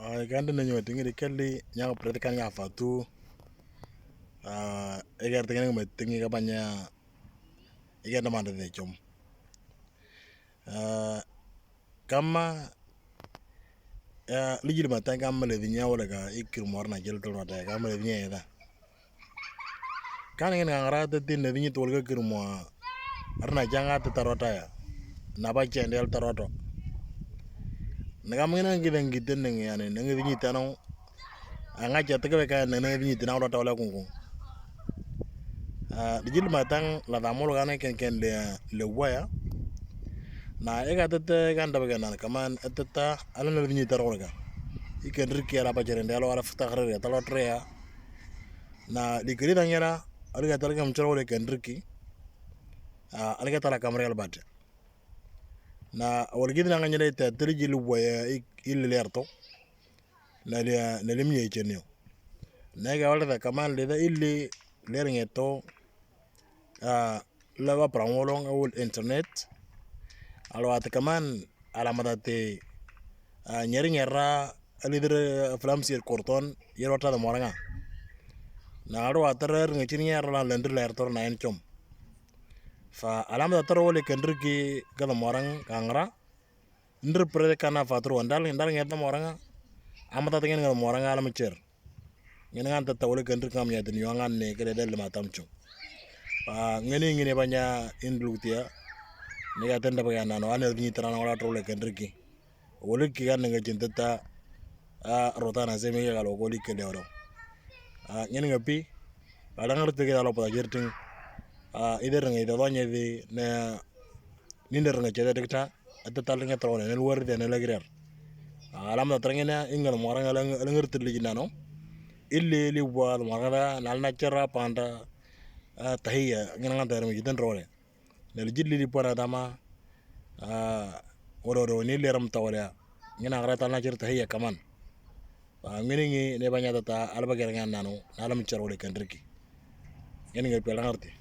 Ganda na nyuma tingi kelli nyanga prete kan nga fatu egar tingi nga tingi ka banya egar na manda de chom kama lijil mata kama le dinya wala ka ikir morna jel to mata kama le dinya eda kan nga ngara te tin le dinya to ga kir mo arna janga te tarota ya na ba chendel taroto nagam ngena gidan gidan nang yani nang dinya tanong anga jata ka ka nang dinya tanong rota wala kungu lijil matang la damolo gana ken le waya na ega tete kan dabe kan kaman eteta ala na dinya tarolga iken riki ala ba jere ndelo ala futakhre ya talotre ya na dikiri dangera ala talga mchoro le ken riki ala tala kamre al bad na wal gidna nga nyele te triji lu waya il lerto na limye chenyo na ga wala kaman le da illi lerngeto la ba pramolong awul internet alwat kaman ala madate nyeri nyera alidir flamsir korton yerota da moranga na aro atarer ngechini nyera la lendir lertor na enchom fa alam da taro le kendriki kada morang kangra ndir pre kana fatru ndal ngeta moranga amata tengen ngam moranga alam cher ngene nganta tawle kendriki kam nyadin yongan ne kede del matamcho ngene banya indlutia nega tenda baga nano ane ni trana wala trole kendriki wole ki gan nga jintata rotana zeme ga lo goli ke dewro ngene ngapi ala ngarte ga lo pa jerting ider nga ida wanya di na ninder nga cede dikta atatal nga trone nel wor de ne lagrer alam na trangena ingal moranga la ngarte ligi nano illi li wal moranga nal na cerra panda tahiya ngena nganta remi jitan role nel jilli li pona dama woro ni leram tawala ngena ngrata na certa tahiya kaman ngene ngi ne banya tata alba ger ngan nano alam cerole kendriki ngene ngi pelangarti